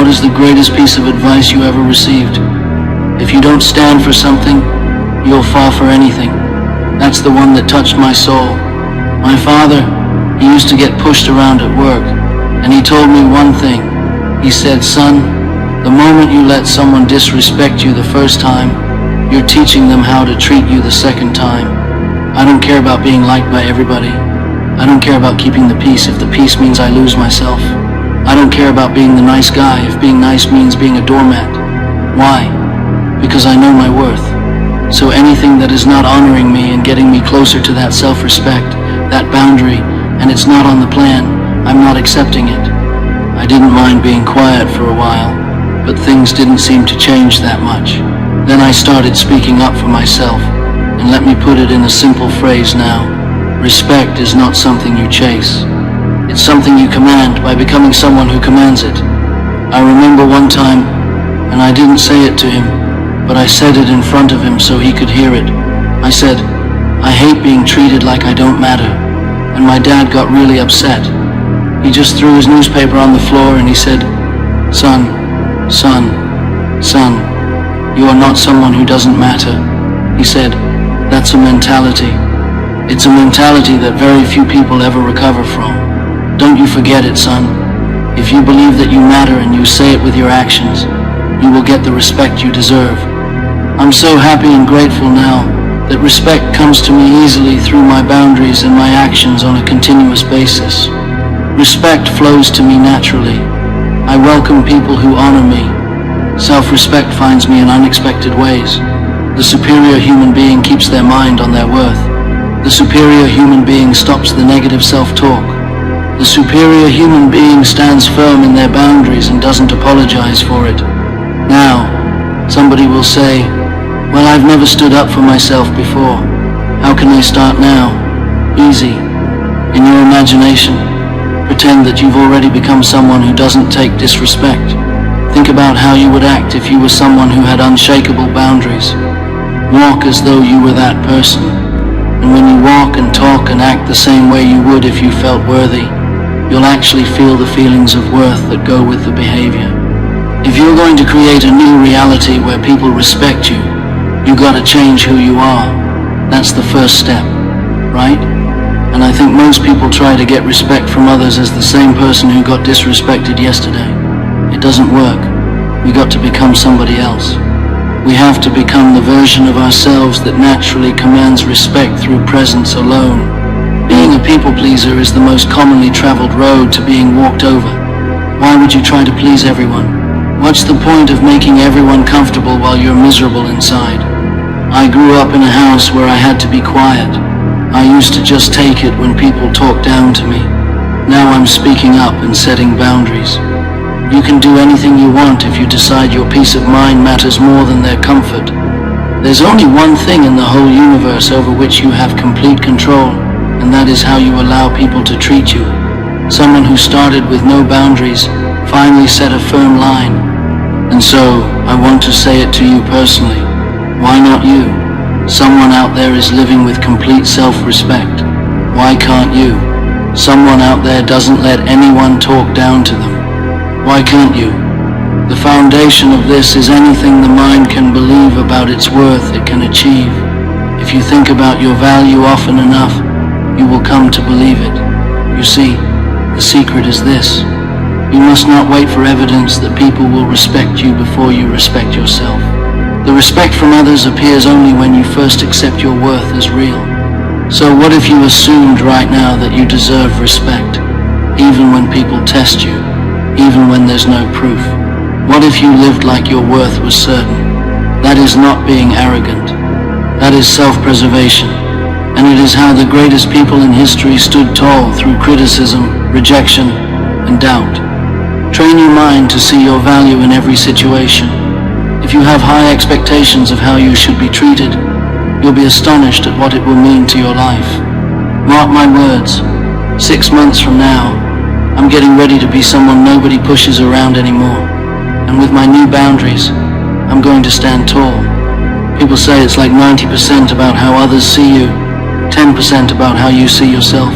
is the greatest piece of advice you ever received? If you don't stand for something, you'll fall for anything. That's the one that touched my soul. My father, he used to get pushed around at work, and he told me one thing. He said, "Son, the moment you let someone disrespect you the first time, you're teaching them how to treat you the second time. I don't care about being liked by everybody. I don't care about keeping the peace if the peace means I lose myself. I don't care about being the nice guy if being nice means being a doormat. Why? Because I know my worth. So anything that is not honoring me and getting me closer to that self-respect, that boundary, and it's not on the plan, I'm not accepting it." I didn't mind being quiet for a while, but things didn't seem to change that much. Then I started speaking up for myself, and let me put it in a simple phrase now. Respect is not something you chase. It's something you command by becoming someone who commands it. I remember one time, and I didn't say it to him, but I said it in front of him so he could hear it. I said, "I hate being treated like I don't matter," and my dad got really upset. He just threw his newspaper on the floor and he said, son, you are not someone who doesn't matter." He said, "That's a mentality. It's a mentality that very few people ever recover from. Don't you forget it, son. If you believe that you matter and you say it with your actions, you will get the respect you deserve." I'm so happy and grateful now that respect comes to me easily through my boundaries and my actions on a continuous basis. Respect flows to me naturally. I welcome people who honor me. Self-respect finds me in unexpected ways. The superior human being keeps their mind on their worth. The superior human being stops the negative self-talk. The superior human being stands firm in their boundaries and doesn't apologize for it. Now, somebody will say, "Well, I've never stood up for myself before. How can I start now?" Easy. In your imagination, pretend that you've already become someone who doesn't take disrespect. Think about how you would act if you were someone who had unshakable boundaries. Walk as though you were that person. And when you walk and talk and act the same way you would if you felt worthy, you'll actually feel the feelings of worth that go with the behavior. If you're going to create a new reality where people respect you, you gotta change who you are. That's the first step, right? And I think most people try to get respect from others as the same person who got disrespected yesterday. It doesn't work. We got to become somebody else. We have to become the version of ourselves that naturally commands respect through presence alone. Being a people pleaser is the most commonly traveled road to being walked over. Why would you try to please everyone? What's the point of making everyone comfortable while you're miserable inside? I grew up in a house where I had to be quiet. I used to just take it when people talked down to me. Now I'm speaking up and setting boundaries. You can do anything you want if you decide your peace of mind matters more than their comfort. There's only one thing in the whole universe over which you have complete control, and that is how you allow people to treat you. Someone who started with no boundaries finally set a firm line. And so, I want to say it to you personally. Why not you? Someone out there is living with complete self-respect. Why can't you? Someone out there doesn't let anyone talk down to them. Why can't you? The foundation of this is anything the mind can believe about its worth it can achieve. If you think about your value often enough, you will come to believe it. You see, the secret is this. You must not wait for evidence that people will respect you before you respect yourself. The respect from others appears only when you first accept your worth as real. So what if you assumed right now that you deserve respect, even when people test you, even when there's no proof? What if you lived like your worth was certain? That is not being arrogant. That is self-preservation. And it is how the greatest people in history stood tall through criticism, rejection, and doubt. Train your mind to see your value in every situation. If you have high expectations of how you should be treated, you'll be astonished at what it will mean to your life. Mark my words, 6 months from now, I'm getting ready to be someone nobody pushes around anymore. And with my new boundaries, I'm going to stand tall. People say it's like 90% about how others see you, 10% about how you see yourself.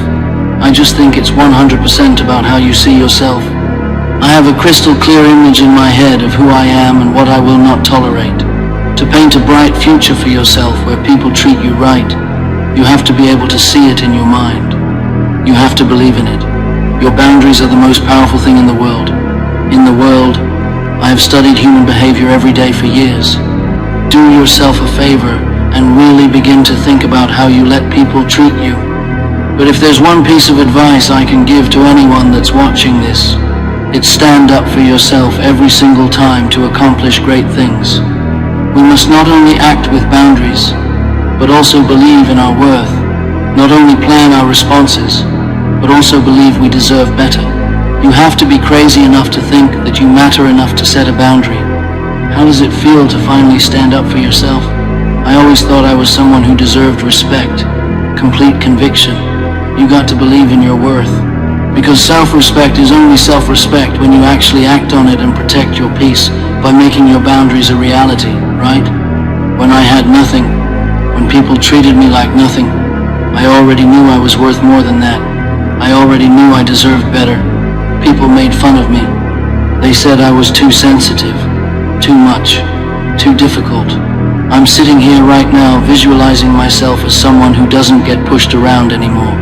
I just think it's 100% about how you see yourself. I have a crystal clear image in my head of who I am and what I will not tolerate. To paint a bright future for yourself where people treat you right, you have to be able to see it in your mind. You have to believe in it. Your boundaries are the most powerful thing in the world. In the world, I have studied human behavior every day for years. Do yourself a favor and really begin to think about how you let people treat you. But if there's one piece of advice I can give to anyone that's watching this, it's stand up for yourself every single time to accomplish great things. We must not only act with boundaries, but also believe in our worth. Not only plan our responses, but also believe we deserve better. You have to be crazy enough to think that you matter enough to set a boundary. How does it feel to finally stand up for yourself? I always thought I was someone who deserved respect, complete conviction. You got to believe in your worth. Because self-respect is only self-respect when you actually act on it and protect your peace by making your boundaries a reality, right? When I had nothing, when people treated me like nothing, I already knew I was worth more than that. I already knew I deserved better. People made fun of me. They said I was too sensitive, too much, too difficult. I'm sitting here right now visualizing myself as someone who doesn't get pushed around anymore.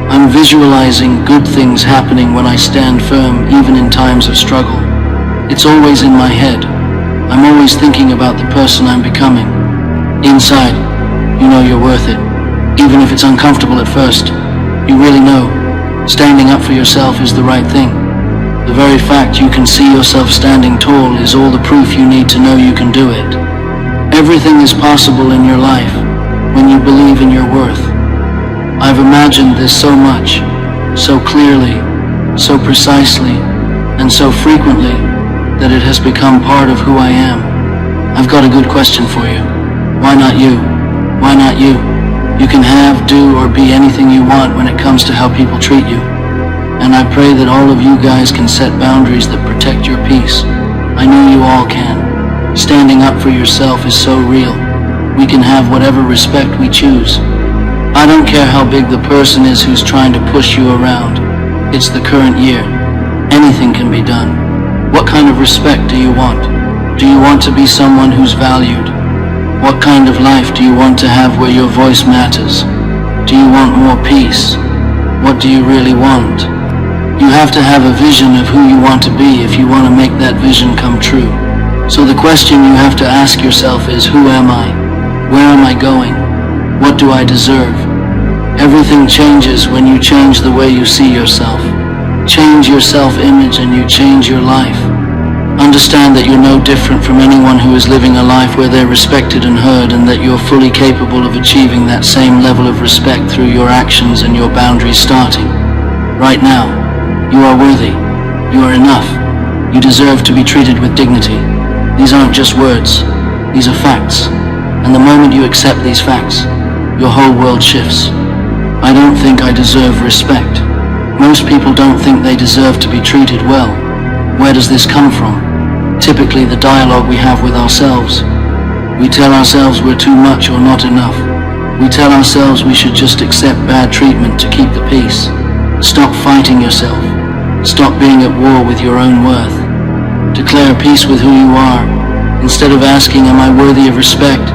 I'm visualizing good things happening when I stand firm, even in times of struggle. It's always in my head. I'm always thinking about the person I'm becoming. Inside, you know you're worth it. Even if it's uncomfortable at first, you really know standing up for yourself is the right thing. The very fact you can see yourself standing tall is all the proof you need to know you can do it. Everything is possible in your life when you believe in your worth. I've imagined this so much, so clearly, so precisely, and so frequently that it has become part of who I am. I've got a good question for you. Why not you? Why not you? You can have, do, or be anything you want when it comes to how people treat you. And I pray that all of you guys can set boundaries that protect your peace. I know you all can. Standing up for yourself is so real. We can have whatever respect we choose. I don't care how big the person is who's trying to push you around. It's the current year. Anything can be done. What kind of respect do you want? Do you want to be someone who's valued? What kind of life do you want to have where your voice matters? Do you want more peace? What do you really want? You have to have a vision of who you want to be if you want to make that vision come true. So the question you have to ask yourself is, who am I? Where am I going? What do I deserve? Everything changes when you change the way you see yourself. Change your self-image and you change your life. Understand that you're no different from anyone who is living a life where they're respected and heard, and that you're fully capable of achieving that same level of respect through your actions and your boundaries starting right now. You are worthy. You are enough. You deserve to be treated with dignity. These aren't just words. These are facts. And the moment you accept these facts, your whole world shifts. I don't think I deserve respect. Most people don't think they deserve to be treated well. Where does this come from? Typically the dialogue we have with ourselves. We tell ourselves we're too much or not enough. We tell ourselves we should just accept bad treatment to keep the peace. Stop fighting yourself. Stop being at war with your own worth. Declare peace with who you are. Instead of asking, am I worthy of respect?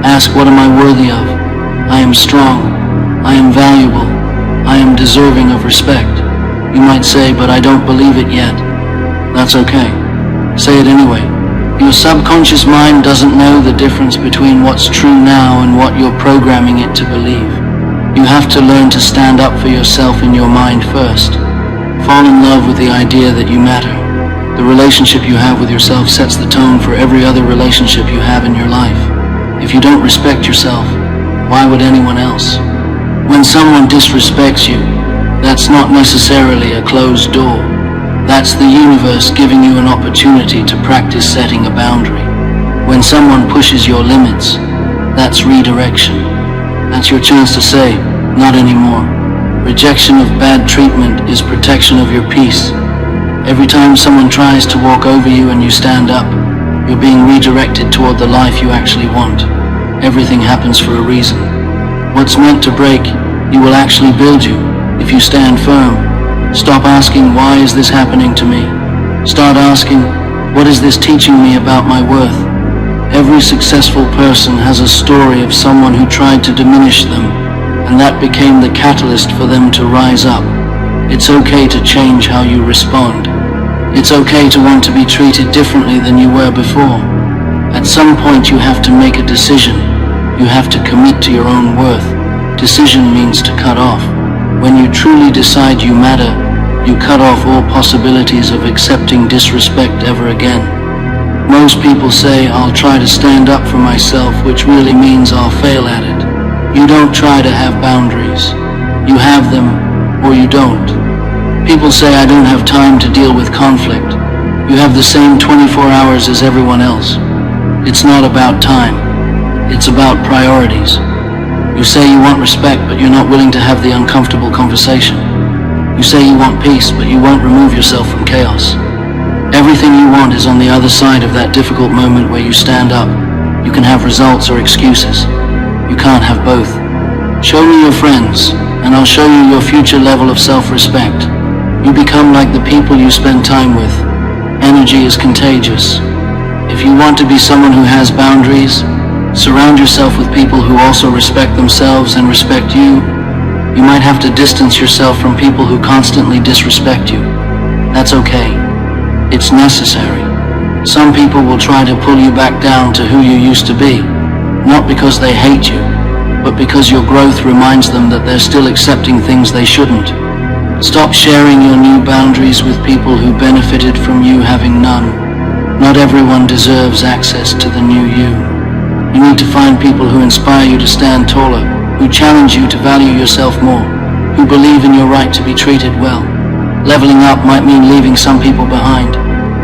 Ask, what am I worthy of? I am strong. I am valuable. I am deserving of respect. You might say, but I don't believe it yet. That's okay. Say it anyway. Your subconscious mind doesn't know the difference between what's true now and what you're programming it to believe. You have to learn to stand up for yourself in your mind first. Fall in love with the idea that you matter. The relationship you have with yourself sets the tone for every other relationship you have in your life. If you don't respect yourself, why would anyone else? When someone disrespects you, that's not necessarily a closed door. That's the universe giving you an opportunity to practice setting a boundary. When someone pushes your limits, that's redirection. That's your chance to say, not anymore. Rejection of bad treatment is protection of your peace. Every time someone tries to walk over you and you stand up, you're being redirected toward the life you actually want. Everything happens for a reason. What's meant to break, you will actually build you if you stand firm. Stop asking, why is this happening to me? Start asking, what is this teaching me about my worth? Every successful person has a story of someone who tried to diminish them, and that became the catalyst for them to rise up. It's okay to change how you respond. It's okay to want to be treated differently than you were before. At some point you have to make a decision. You have to commit to your own worth. Decision means to cut off. When you truly decide you matter, you cut off all possibilities of accepting disrespect ever again. Most people say, I'll try to stand up for myself, which really means I'll fail at it. You don't try to have boundaries. You have them, or you don't. People say I don't have time to deal with conflict. You have the same 24 hours as everyone else. It's not about time. It's about priorities. You say you want respect, but you're not willing to have the uncomfortable conversation. You say you want peace, but you won't remove yourself from chaos. Everything you want is on the other side of that difficult moment where you stand up. You can have results or excuses. You can't have both. Show me your friends, and I'll show you your future level of self-respect. You become like the people you spend time with. Energy is contagious. If you want to be someone who has boundaries, surround yourself with people who also respect themselves and respect you. You might have to distance yourself from people who constantly disrespect you. That's okay. It's necessary. Some people will try to pull you back down to who you used to be, not because they hate you, but because your growth reminds them that they're still accepting things they shouldn't. Stop sharing your new boundaries with people who benefited from you having none. Not everyone deserves access to the new you. You need to find people who inspire you to stand taller, who challenge you to value yourself more, who believe in your right to be treated well. Leveling up might mean leaving some people behind.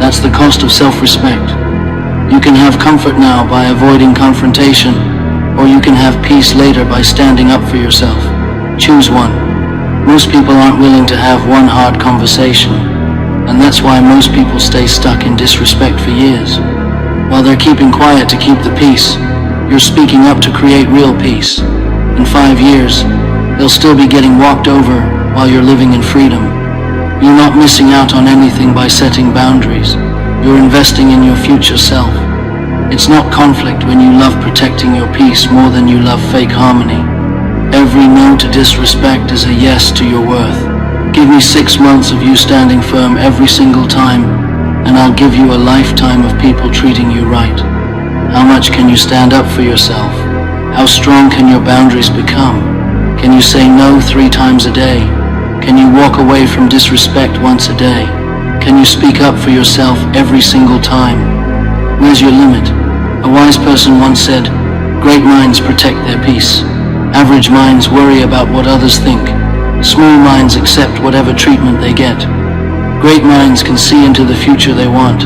That's the cost of self-respect. You can have comfort now by avoiding confrontation, or you can have peace later by standing up for yourself. Choose one. Most people aren't willing to have one hard conversation, and that's why most people stay stuck in disrespect for years. While they're keeping quiet to keep the peace, you're speaking up to create real peace. In 5 years, they'll still be getting walked over while you're living in freedom. You're not missing out on anything by setting boundaries. You're investing in your future self. It's not conflict when you love protecting your peace more than you love fake harmony. Every no to disrespect is a yes to your worth. Give me 6 months of you standing firm every single time, and I'll give you a lifetime of people treating you right. How much can you stand up for yourself? How strong can your boundaries become? Can you say no 3 times a day? Can you walk away from disrespect once a day? Can you speak up for yourself every single time? Where's your limit? A wise person once said, great minds protect their peace. Average minds worry about what others think. Small minds accept whatever treatment they get. Great minds can see into the future they want.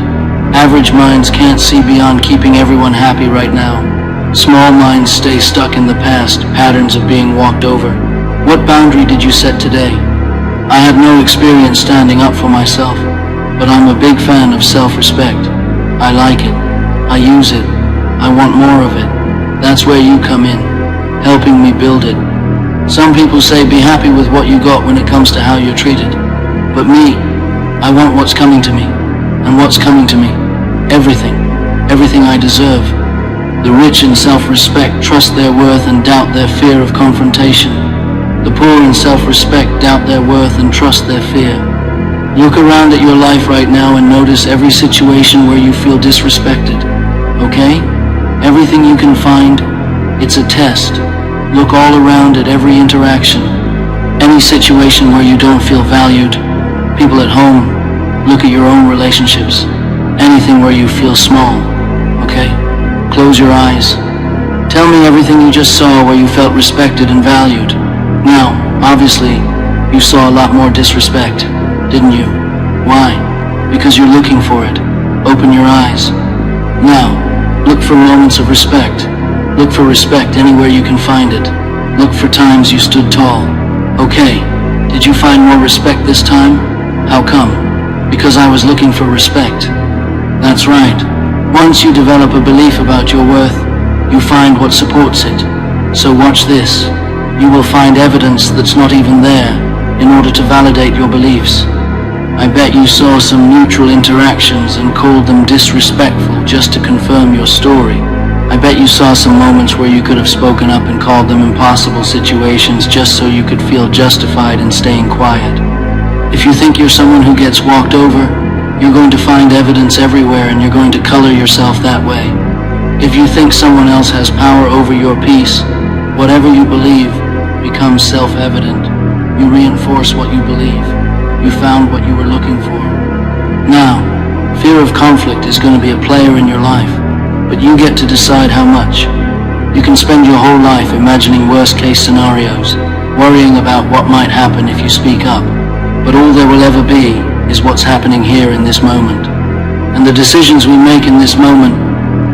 Average minds can't see beyond keeping everyone happy right now. Small minds stay stuck in the past, patterns of being walked over. What boundary did you set today? I have no experience standing up for myself, but I'm a big fan of self-respect. I like it. I use it. I want more of it. That's where you come in, helping me build it. Some people say be happy with what you got when it comes to how you're treated. But me, I want what's coming to me. And what's coming to me? Everything. Everything I deserve. The rich in self-respect trust their worth and doubt their fear of confrontation. The poor in self-respect doubt their worth and trust their fear. Look around at your life right now and notice every situation where you feel disrespected. Okay? Everything you can find, it's a test. Look all around at every interaction. Any situation where you don't feel valued. People at home, look at your own relationships. Anything where you feel small. Okay? Close your eyes. Tell me everything you just saw where you felt respected and valued. Now, obviously, you saw a lot more disrespect, didn't you? Why? Because you're looking for it. Open your eyes. Now, look for moments of respect. Look for respect anywhere you can find it. Look for times you stood tall. Okay, did you find more respect this time? How come? Because I was looking for respect. That's right. Once you develop a belief about your worth, you find what supports it. So watch this. You will find evidence that's not even there in order to validate your beliefs. I bet you saw some neutral interactions and called them disrespectful just to confirm your story. I bet you saw some moments where you could have spoken up and called them impossible situations just so you could feel justified in staying quiet. If you think you're someone who gets walked over, you're going to find evidence everywhere and you're going to color yourself that way. If you think someone else has power over your peace, whatever you believe becomes self-evident. You reinforce what you believe. You found what you were looking for. Now, fear of conflict is going to be a player in your life, but you get to decide how much. You can spend your whole life imagining worst-case scenarios, worrying about what might happen if you speak up, but all there will ever be is what's happening here in this moment. And the decisions we make in this moment,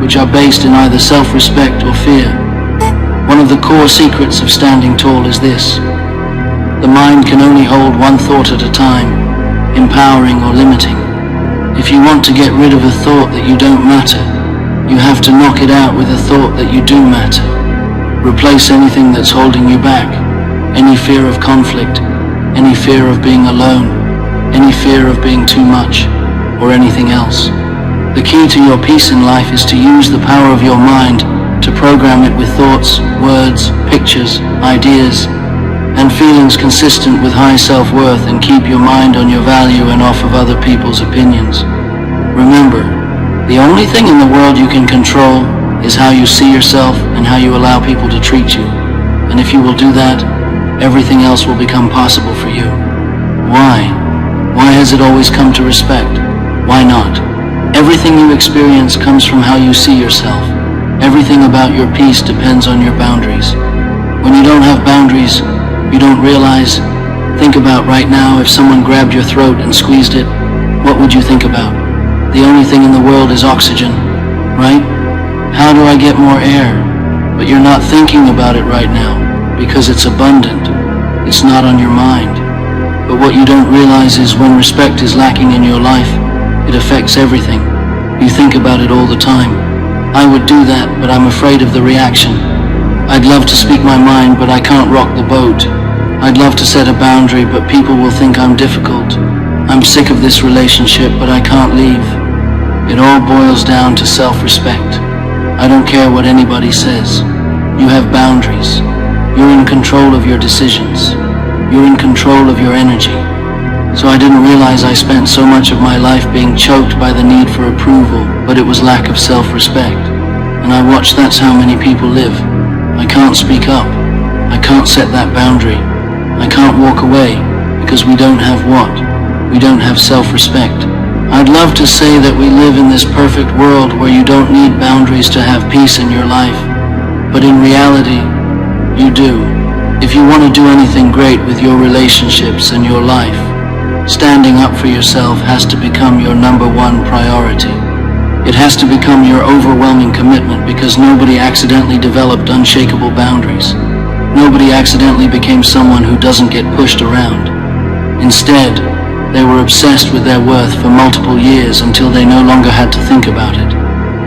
which are based in either self-respect or fear. One of the core secrets of standing tall is this: the mind can only hold one thought at a time, empowering or limiting. If you want to get rid of a thought that you don't matter, you have to knock it out with a thought that you do matter. Replace anything that's holding you back, any fear of conflict, any fear of being alone, any fear of being too much, or anything else. The key to your peace in life is to use the power of your mind to program it with thoughts, words, pictures, ideas, and feelings consistent with high self-worth, and keep your mind on your value and off of other people's opinions. Remember, the only thing in the world you can control is how you see yourself and how you allow people to treat you. And if you will do that, everything else will become possible for you. Why? Why has it always come to respect? Why not? Everything you experience comes from how you see yourself. Everything about your peace depends on your boundaries. When you don't have boundaries, you don't realize. Think about right now, if someone grabbed your throat and squeezed it, what would you think about? The only thing in the world is oxygen, right? How do I get more air? But you're not thinking about it right now because it's abundant. It's not on your mind. But what you don't realize is when respect is lacking in your life, it affects everything. You think about it all the time. I would do that, but I'm afraid of the reaction. I'd love to speak my mind, but I can't rock the boat. I'd love to set a boundary, but people will think I'm difficult. I'm sick of this relationship, but I can't leave. It all boils down to self-respect. I don't care what anybody says. You have boundaries. You're in control of your decisions. You're in control of your energy. So I didn't realize I spent so much of my life being choked by the need for approval, but it was lack of self-respect. And I watched that's how many people live. I can't speak up. I can't set that boundary. I can't walk away because we don't have what? We don't have self-respect. I'd love to say that we live in this perfect world where you don't need boundaries to have peace in your life. But in reality, you do. If you want to do anything great with your relationships and your life, standing up for yourself has to become your number one priority. It has to become your overwhelming commitment because nobody accidentally developed unshakable boundaries. Nobody accidentally became someone who doesn't get pushed around. Instead, they were obsessed with their worth for multiple years until they no longer had to think about it.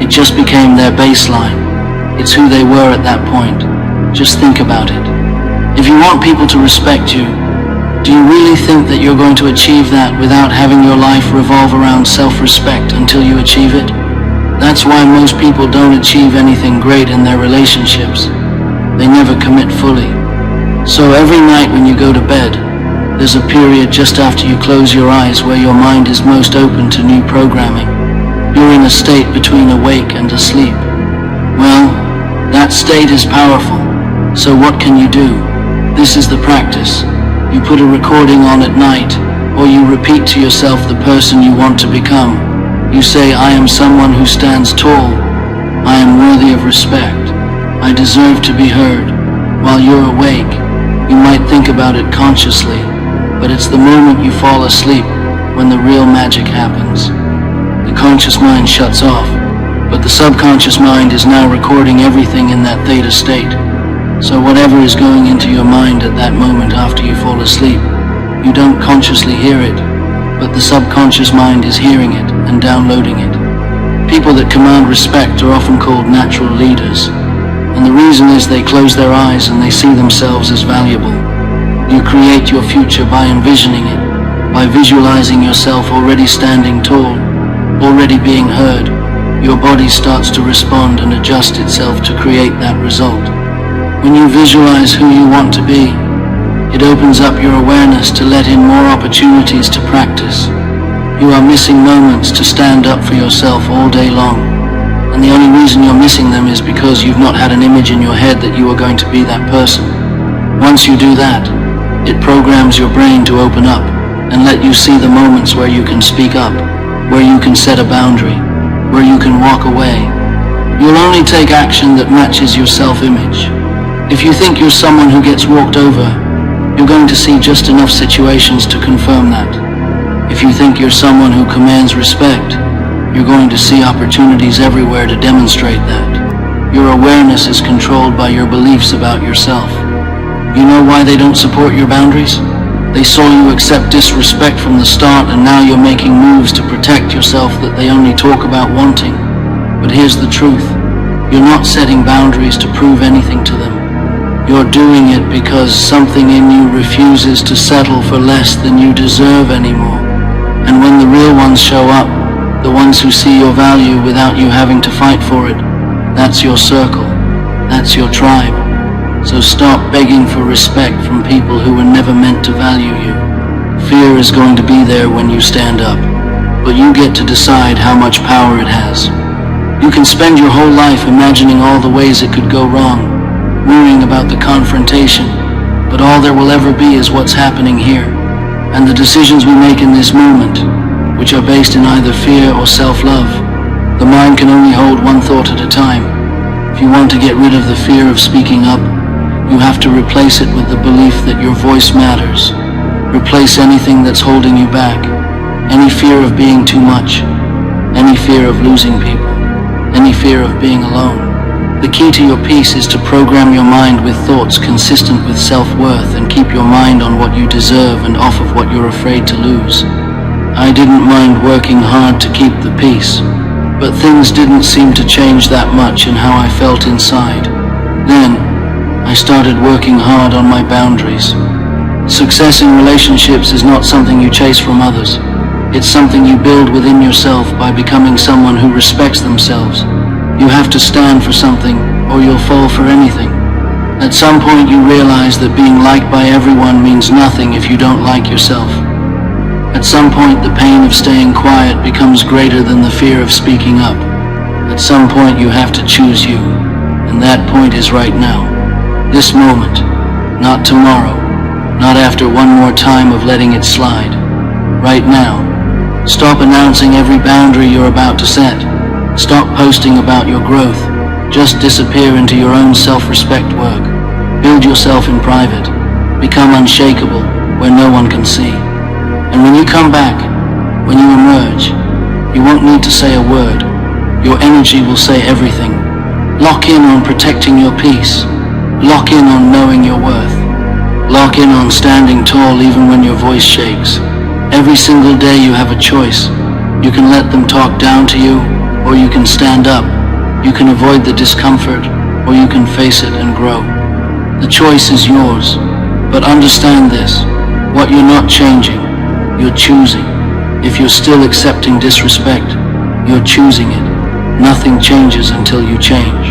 It just became their baseline. It's who they were at that point. Just think about it. If you want people to respect you, do you really think that you're going to achieve that without having your life revolve around self-respect until you achieve it? That's why most people don't achieve anything great in their relationships. They never commit fully. So every night when you go to bed, there's a period just after you close your eyes where your mind is most open to new programming. You're in a state between awake and asleep. Well, that state is powerful. So what can you do? This is the practice. You put a recording on at night, or you repeat to yourself the person you want to become. You say, I am someone who stands tall. I am worthy of respect. I deserve to be heard. While you're awake, you might think about it consciously, but it's the moment you fall asleep when the real magic happens. The conscious mind shuts off, but the subconscious mind is now recording everything in that theta state. So whatever is going into your mind at that moment after you fall asleep, you don't consciously hear it, but the subconscious mind is hearing it and downloading it. People that command respect are often called natural leaders, and the reason is they close their eyes and they see themselves as valuable. You create your future by envisioning it, By visualizing yourself already standing tall, already being heard, your body starts to respond and adjust itself to create that result. When you visualize who you want to be, it opens up your awareness to let in more opportunities to practice. You are missing moments to stand up for yourself all day long, and the only reason you're missing them is because you've not had an image in your head that you are going to be that person. Once you do that, it programs your brain to open up and let you see the moments where you can speak up, where you can set a boundary, where you can walk away. You'll only take action that matches your self-image. If you think you're someone who gets walked over, you're going to see just enough situations to confirm that. If you think you're someone who commands respect, you're going to see opportunities everywhere to demonstrate that. Your awareness is controlled by your beliefs about yourself. You know why they don't support your boundaries? They saw you accept disrespect from the start, and now you're making moves to protect yourself that they only talk about wanting. But here's the truth. You're not setting boundaries to prove anything to them. You're doing it because something in you refuses to settle for less than you deserve anymore. And when the real ones show up, the ones who see your value without you having to fight for it, that's your circle, that's your tribe. So stop begging for respect from people who were never meant to value you. Fear is going to be there when you stand up, but you get to decide how much power it has. You can spend your whole life imagining all the ways it could go wrong, worrying about the confrontation, but all there will ever be is what's happening here. And the decisions we make in this moment, which are based in either fear or self-love, the mind can only hold one thought at a time. If you want to get rid of the fear of speaking up, you have to replace it with the belief that your voice matters. Replace anything that's holding you back, any fear of being too much, any fear of losing people, any fear of being alone. The key to your peace is to program your mind with thoughts consistent with self-worth and keep your mind on what you deserve and off of what you're afraid to lose. I didn't mind working hard to keep the peace, but things didn't seem to change that much in how I felt inside. Then, I started working hard on my boundaries. Success in relationships is not something you chase from others. It's something you build within yourself by becoming someone who respects themselves. You have to stand for something, or you'll fall for anything. At some point you realize that being liked by everyone means nothing if you don't like yourself. At some point the pain of staying quiet becomes greater than the fear of speaking up. At some point you have to choose you, and that point is right now. This moment, not tomorrow, not after one more time of letting it slide. Right now. Stop announcing every boundary you're about to set. Stop posting about your growth. Just disappear into your own self-respect work. Build yourself in private. Become unshakable where no one can see. And when you come back, when you emerge, you won't need to say a word. Your energy will say everything. Lock in on protecting your peace. Lock in on knowing your worth. Lock in on standing tall even when your voice shakes. Every single day you have a choice. You can let them talk down to you, or you can stand up. You can avoid the discomfort, or you can face it and grow. The choice is yours, but understand this. What you're not changing, you're choosing. If you're still accepting disrespect, you're choosing it. Nothing changes until you change.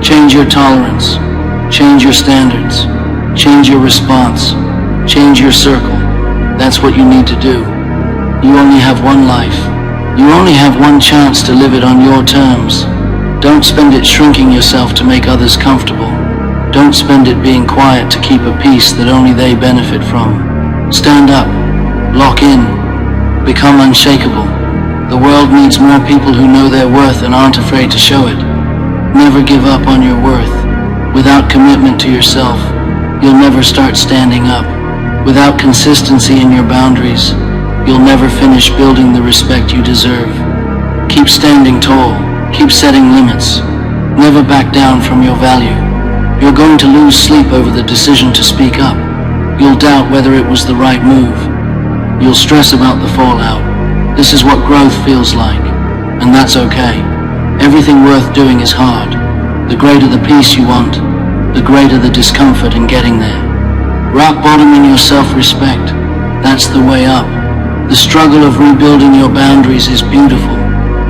Change your tolerance. Change your standards. Change your response. Change your circle. That's what you need to do. You only have one life. You only have one chance to live it on your terms. Don't spend it shrinking yourself to make others comfortable. Don't spend it being quiet to keep a peace that only they benefit from. Stand up. Lock in. Become unshakable. The world needs more people who know their worth and aren't afraid to show it. Never give up on your worth. Without commitment to yourself, you'll never start standing up. Without consistency in your boundaries, you'll never finish building the respect you deserve. Keep standing tall. Keep setting limits. Never back down from your value. You're going to lose sleep over the decision to speak up. You'll doubt whether it was the right move. You'll stress about the fallout. This is what growth feels like, and that's okay. Everything worth doing is hard. The greater the peace you want, the greater the discomfort in getting there. Rock bottom in your self-respect. That's the way up. The struggle of rebuilding your boundaries is beautiful.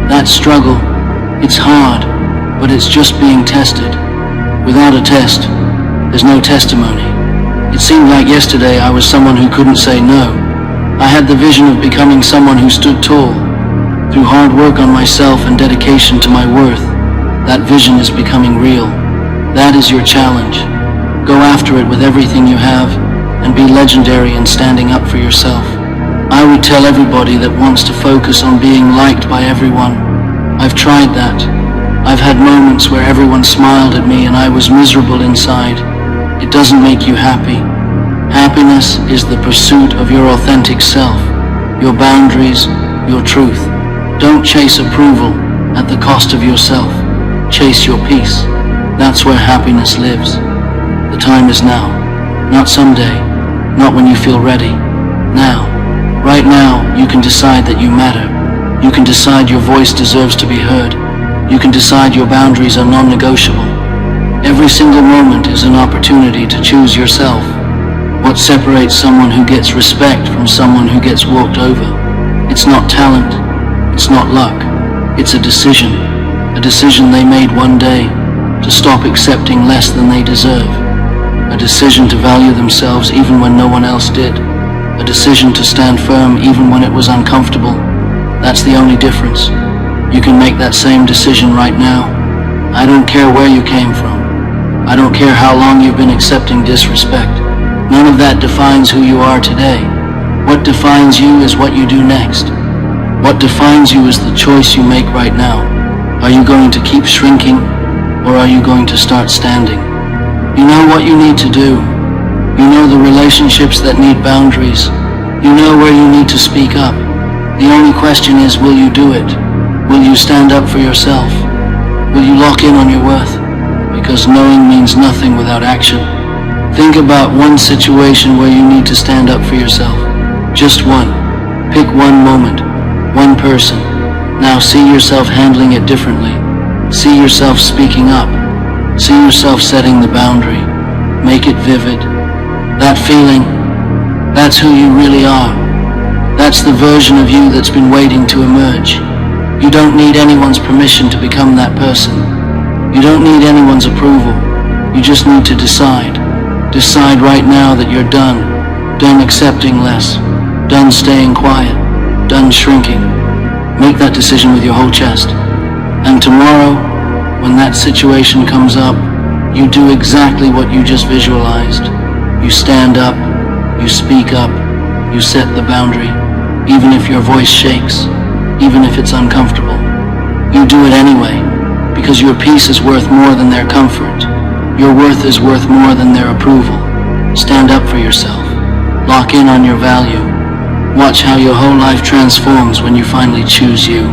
That struggle, it's hard, but it's just being tested. Without a test, there's no testimony. It seemed like yesterday I was someone who couldn't say no. I had the vision of becoming someone who stood tall. Through hard work on myself and dedication to my worth, that vision is becoming real. That is your challenge. Go after it with everything you have and be legendary in standing up for yourself. I would tell everybody that wants to focus on being liked by everyone. I've tried that. I've had moments where everyone smiled at me and I was miserable inside. It doesn't make you happy. Happiness is the pursuit of your authentic self, your boundaries, your truth. Don't chase approval at the cost of yourself. Chase your peace. That's where happiness lives. The time is now, not someday, not when you feel ready. Now, right now, you can decide that you matter. You can decide your voice deserves to be heard. You can decide your boundaries are non-negotiable. Every single moment is an opportunity to choose yourself. What separates someone who gets respect from someone who gets walked over? It's not talent. It's not luck. It's a decision they made one day to stop accepting less than they deserve. A decision to value themselves even when no one else did. A decision to stand firm even when it was uncomfortable. That's the only difference. You can make that same decision right now. I don't care where you came from. I don't care how long you've been accepting disrespect. None of that defines who you are today. What defines you is what you do next. What defines you is the choice you make right now. Are you going to keep shrinking, or are you going to start standing? You know what you need to do. You know the relationships that need boundaries. You know where you need to speak up. The only question is, will you do it? Will you stand up for yourself? Will you lock in on your worth? Because knowing means nothing without action. Think about one situation where you need to stand up for yourself. Just one. Pick one moment, one person. Now see yourself handling it differently. See yourself speaking up. See yourself setting the boundary. Make it vivid. That feeling, that's who you really are. That's the version of you that's been waiting to emerge. You don't need anyone's permission to become that person. You don't need anyone's approval. You just need to decide. Decide right now that you're done. Done accepting less. Done staying quiet. Done shrinking. Make that decision with your whole chest. And tomorrow, when that situation comes up, you do exactly what you just visualized. You stand up, you speak up, you set the boundary, even if your voice shakes, even if it's uncomfortable. You do it anyway, because your peace is worth more than their comfort. Your worth is worth more than their approval. Stand up for yourself. Lock in on your value. Watch how your whole life transforms when you finally choose you.